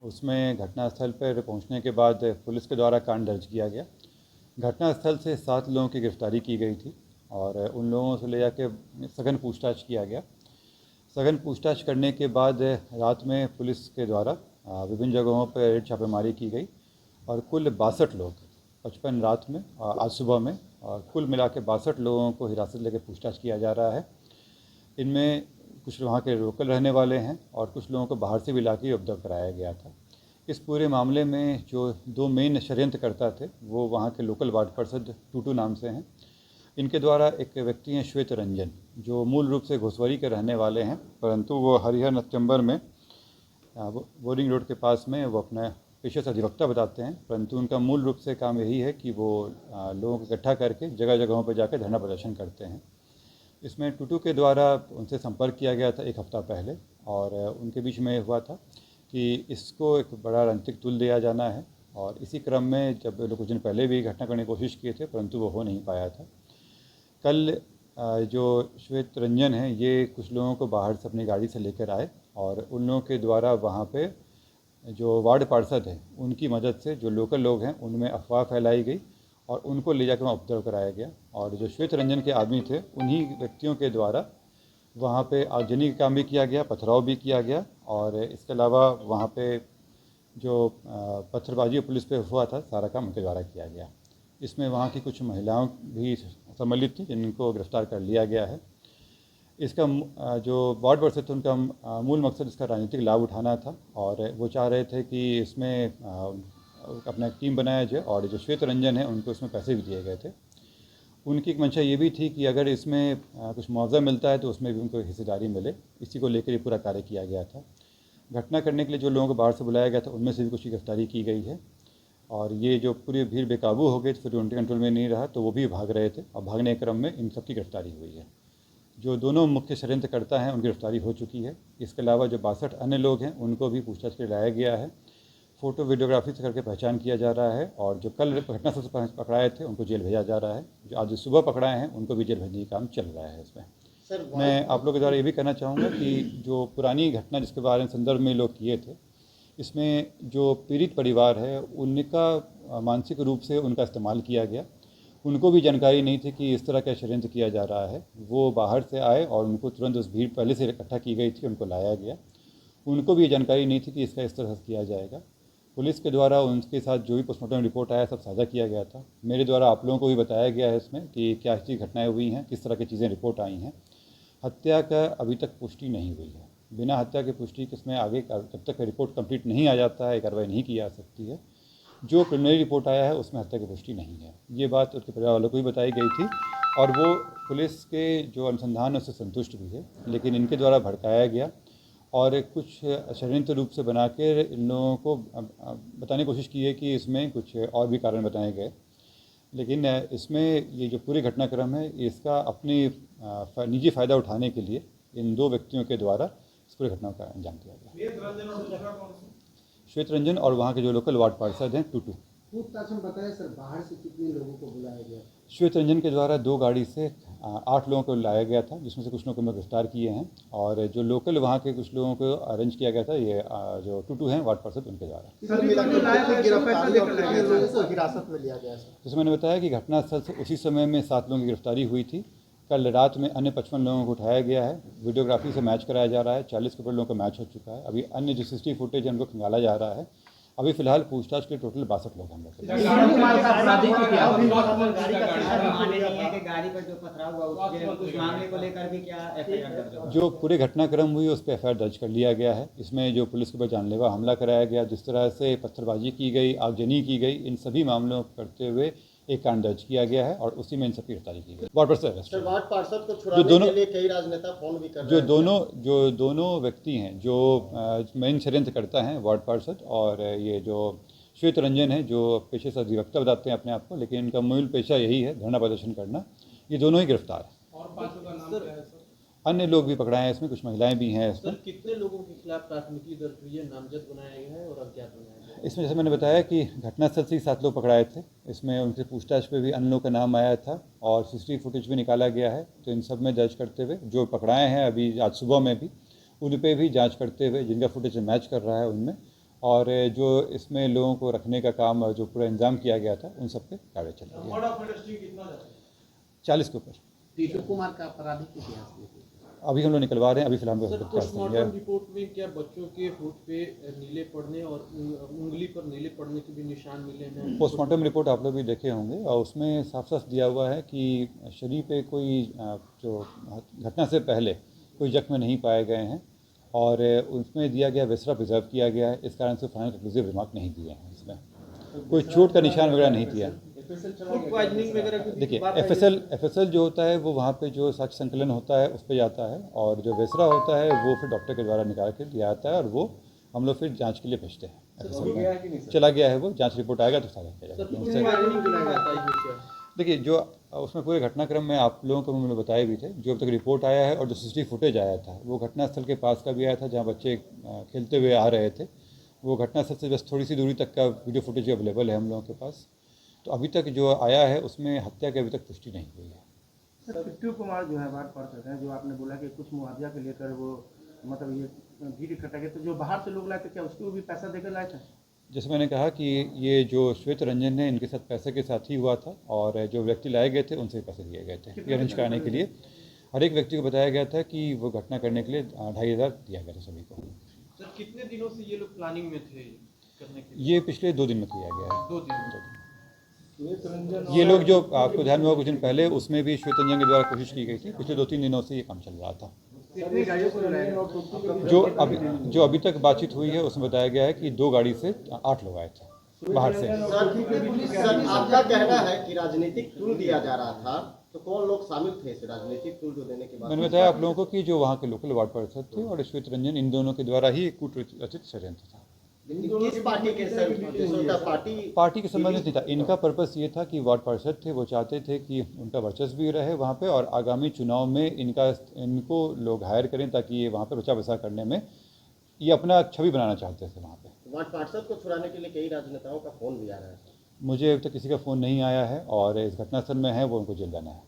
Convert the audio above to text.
उसमें घटनास्थल पर पहुंचने के बाद पुलिस के द्वारा कांड दर्ज किया गया। घटनास्थल से 7 लोगों की गिरफ्तारी की गई थी और उन लोगों से ले जाके सघन पूछताछ किया गया। सघन पूछताछ करने के बाद रात में पुलिस के द्वारा विभिन्न जगहों पर रेड छापेमारी की गई और कुल 62 लोग 55 रात में आज सुबह में और कुल मिला के 62 लोगों को हिरासत लेकर पूछताछ किया जा रहा है। इनमें कुछ वहाँ के लोकल रहने वाले हैं और कुछ लोगों को बाहर से भी लाके उपद्रव कराया गया था। इस पूरे मामले में जो 2 मेन षड्यंत्रकर्ता थे वो वहाँ के लोकल वार्ड पार्षद टूटू नाम से हैं। इनके द्वारा एक व्यक्ति हैं श्वेत रंजन, जो मूल रूप से घोसवरी के रहने वाले हैं, परंतु वो हरिहर चंबर में बोरिंग रोड के पास में वो अपना पेशे से अधिवक्ता बताते हैं, परंतु उनका मूल रूप से काम यही है कि वो लोगों को इकट्ठा करके जगह जगहों पर जाकर धरना प्रदर्शन करते हैं। इसमें टूटू के द्वारा उनसे संपर्क किया गया था 1 हफ्ता पहले और उनके बीच में हुआ था कि इसको एक बड़ा राजनीतिक तुल दिया जाना है और इसी क्रम में जब लोग कुछ दिन पहले भी घटना करने की कोशिश किए थे, परंतु वो हो नहीं पाया था। कल जो श्वेत रंजन है ये कुछ लोगों को बाहर से अपनी गाड़ी से लेकर आए और उन लोगों के द्वारा वहाँ पे जो वार्ड पार्षद हैं उनकी मदद से जो लोकल लोग हैं उनमें अफवाह फैलाई गई और उनको ले जाकर वहाँ उपद्रव कराया गया और जो श्वेत रंजन के आदमी थे उन्हीं व्यक्तियों के द्वारा वहाँ पे आगजनी का काम भी किया गया, पथराव भी किया गया और इसके अलावा वहाँ पे जो पत्थरबाजी पुलिस पे हुआ था सारा काम उनके द्वारा किया गया। इसमें वहाँ की कुछ महिलाओं भी सम्मिलित थी जिनको गिरफ्तार कर लिया गया है। इसका जो वार्ड पार्षद थे उनका मूल मकसद इसका राजनीतिक लाभ उठाना था और वो चाह रहे थे कि इसमें अपना एक टीम बनाया जाए और जो श्वेत रंजन है उनको इसमें पैसे भी दिए गए थे। उनकी एक मंशा ये भी थी कि अगर इसमें कुछ मुआवजा मिलता है तो उसमें भी उनको हिस्सेदारी मिले, इसी को लेकर ये पूरा कार्य किया गया था। घटना करने के लिए जो लोगों को बाहर से बुलाया गया था उनमें से भी कुछ की गिरफ्तारी की गई है और ये जो पूरी भीड़ बेकाबू हो गई फिर उनके कंट्रोल में नहीं रहा तो वो भी भाग रहे थे और भागने के क्रम में इन सब की गिरफ्तारी हुई है। जो दोनों मुख्य षड्यंत्रकर्ता हैं उनकी गिरफ्तारी हो चुकी है। इसके अलावा जो 62 अन्य लोग हैं उनको भी पूछताछ के लिए लाया गया है। फ़ोटो वीडियोग्राफी से करके पहचान किया जा रहा है और जो कल घटना से पकड़ाए थे उनको जेल भेजा जा रहा है। जो आज सुबह पकड़ाए हैं उनको भी जेल भेजने का काम चल रहा है। इसमें मैं आप लोगों के द्वारा ये भी कहना चाहूँगा कि जो पुरानी घटना जिसके बारे में संदर्भ में लोग किए थे, इसमें जो पीड़ित परिवार है उनका मानसिक रूप से उनका इस्तेमाल किया गया। उनको भी जानकारी नहीं थी कि इस तरह का षड्यंत्र किया जा रहा है। वो बाहर से आए और उनको तुरंत उस भीड़ पहले से इकट्ठा की गई थी, उनको लाया गया। उनको भी जानकारी नहीं थी कि इसका इस तरह से किया जाएगा। पुलिस के द्वारा उनके साथ जो भी पोस्टमार्टम रिपोर्ट आया सब साझा किया गया था। मेरे द्वारा आप लोगों को भी बताया गया है इसमें कि क्या चीज़ घटनाएँ हुई हैं, किस तरह की चीज़ें रिपोर्ट आई हैं। हत्या का अभी तक पुष्टि नहीं हुई है। बिना हत्या की पुष्टि किसमें आगे जब तक रिपोर्ट कंप्लीट नहीं आ जाता है कार्रवाई नहीं की जा सकती है। जो प्रिलिमिनरी रिपोर्ट आया है उसमें हत्या की पुष्टि नहीं है। ये बात उसके परिवार वालों को भी बताई गई थी और वो पुलिस के जो अनुसंधान है उससे संतुष्ट भी है, लेकिन इनके द्वारा भड़काया गया और कुछ षड्यंत्र रूप से बना कर इन लोगों को बताने की कोशिश की है कि इसमें कुछ और भी कारण बताए गए, लेकिन इसमें ये जो पूरी घटनाक्रम है इसका अपनी निजी फ़ायदा उठाने के लिए इन 2 व्यक्तियों के द्वारा इस पूरी घटना का अंजाम दिया गया। श्वेत रंजन और वहाँ के जो लोकल वार्ड पार्षद हैं टूटू। पूछताछ में बताया सर बाहर से कितने लोगों को बुलाया गया? श्वेत रंजन के द्वारा 2 गाड़ी से 8 लोगों को लाया गया था, जिसमें से कुछ लोगों को गिरफ्तार किए हैं और जो लोकल वहाँ के कुछ लोगों को अरेंज किया गया था ये जो टूटू हैं वार्ड पार्षद उनके द्वारा। हिरासत में लिया गया? जैसे मैंने बताया कि घटनास्थल से उसी समय में 7 लोगों की गिरफ्तारी हुई थी। कल रात में अन्य 55 लोगों को उठाया गया है। वीडियोग्राफी से मैच कराया जा रहा है। 40 के ऊपर लोगों का मैच हो चुका है। अभी अन्य जो CCTV फुटेज है उनको खंगाला जा रहा है। अभी फिलहाल पूछताछ के टोटल 62 लोग हैं। जो पूरे घटनाक्रम हुई उस पर FIR दर्ज कर लिया गया है। इसमें जो पुलिस के ऊपर जानलेवा हमला कराया गया, जिस तरह से पत्थरबाजी की गई, आगजनी की गई, इन सभी मामलों को करते हुए एक कांड दर्ज किया गया है और उसी में इन सबकी गिरफ्तारी की गई। वार्ड पार्षद को छुड़ाने के लिए कई राजनेता फोन भी कर रहे हैं। जो दोनों व्यक्ति हैं जो मेन षड्यंत्र करता हैं वार्ड पार्षद और ये जो श्वेत रंजन है जो पेशे से अधिवक्ता बताते हैं अपने आप को, लेकिन इनका मूल पेशा यही है धरना प्रदर्शन करना। ये दोनों ही गिरफ्तार हैं और 5 का नाम क्या है सर? अन्य लोग भी पकड़ाए हैं इसमें, कुछ महिलाएं भी हैं इसमें। सर कितने लोगों के खिलाफ प्राथमिकी दर्ज हुई है, नामजद बनाया गया है और अज्ञात बनाया गया है? इसमें जैसे मैंने बताया कि घटनास्थल से ही 7 लोग पकड़ाए थे। इसमें उनसे पूछताछ पे भी अन्य लोगों का नाम आया था और CCTV फुटेज भी निकाला गया है। तो इन सब में दर्ज करते हुए जो पकड़ाए हैं अभी आज सुबह में भी उन पर भी जाँच करते हुए जिनका फुटेज मैच कर रहा है उनमें और जो इसमें लोगों को रखने का काम जो पूरा इंतजाम किया गया था उन सब पे कार्रवाई चल रही है। 40 के ऊपर टीटू कुमार का आपराधिक इतिहास देखिए। अभी हम लोग निकलवा रहे हैं, अभी फिलहाल सर पोस्टमार्टम रिपोर्ट में क्या बच्चों के होठ पे नीले पड़ने और उंगली पर नीले पड़ने के भी निशान मिले हैं? पोस्टमार्टम रिपोर्ट आप लोग भी देखे होंगे और उसमें साफ साफ दिया हुआ है कि शरीर पे कोई जो घटना से पहले कोई जख्म नहीं पाए गए हैं और उसमें दिया गया विसरा प्रिजर्व किया गया है, इस कारण से फाइनल कंक्लूसिव रिमार्क नहीं दिए हैं। इसमें कोई चोट का निशान वगैरह नहीं दिया। फूड पॉइजनिंग वगैरह की देखिए बात आई है? एफएसएल जो होता है वो वहाँ पे जो साक्ष्य संकलन होता है उस पर जाता है और जो विसरा होता है वो फिर डॉक्टर के द्वारा निकाल के दिया जाता है और वो हम लोग फिर जांच के लिए भेजते हैं। FSL में चला गया है वो, जांच रिपोर्ट आएगा तो सारा किया सर जाएगा। फूड पॉइजनिंग की बात आई है क्या? देखिए जो उसमें पूरे घटनाक्रम में आप लोगों को मैंने बताए भी थे, जो अब तक रिपोर्ट आया है और जो CCTV फुटेज आया था वो घटनास्थल के पास का भी आया था जहाँ बच्चे खेलते हुए आ रहे थे। वो घटनास्थल से बस थोड़ी सी दूरी तक का वीडियो फुटेज अवेलेबल है हम लोगों के पास। तो अभी तक जो आया है उसमें हत्या की अभी तक पुष्टि नहीं हुई है। सर टिट्टू कुमार जो है वार्ड पार्षद हैं, जो आपने बोला कि कुछ मुआवजा के लेकर वो मतलब ये भीड़ इकट्ठा किए, तो जो बाहर से लोग लाए थे क्या उसको भी पैसा देकर लाए थे? जैसे मैंने कहा कि ये जो श्वेत रंजन है इनके साथ पैसे के साथ ही हुआ था और जो व्यक्ति लाए गए थे उनसे पैसे दिए गए थे ये अरेंज कराने के लिए। हर एक व्यक्ति को बताया गया था कि वो घटना करने के लिए 2500 दिया गया था सभी को। सर कितने दिनों से ये लोग प्लानिंग में थे करने के लिए? ये पिछले 2 दिन में किया गया है। 2 दिन। ये लोग जो आपको ध्यान में होगा कुछ दिन पहले उसमें भी श्वेत रंजन के द्वारा कोशिश की गई थी। पिछले 2-3 दिनों से ये काम चल रहा था। कितनी गाड़ियों को लाए? जो अभी तक बातचीत हुई है उसमें बताया गया है कि 2 गाड़ी से 8 लोग आए थे बाहर से। सर आपका कहना है कि राजनीतिक टूल दिया जा रहा था, तो कौन लोग शामिल थे इस राजनीतिक टूल को देने के बाद? मैंने बताया आप लोगों को कि जो वहाँ के लोकल वार्ड पार्षद थे और श्वेत रंजन, इन दोनों के द्वारा ही एक कूटरचित षड्यंत्र था। किस पार्टी के सर? पार्टी के संबंधित नहीं था। इनका पर्पस ये था कि वार्ड पार्षद थे, वो चाहते थे कि उनका वर्चस्व भी रहे वहाँ पे और आगामी चुनाव में इनको लोग हायर करें ताकि ये वहाँ पे बचा बसा करने में ये अपना छवि बनाना चाहते थे वहाँ पे। वार्ड पार्षद को छुड़ाने के लिए कई राजनेताओं का फोन भी आ रहा है। मुझे अभी तक किसी का फ़ोन नहीं आया है और इस घटनास्थल में है वो उनको जेल जाना है।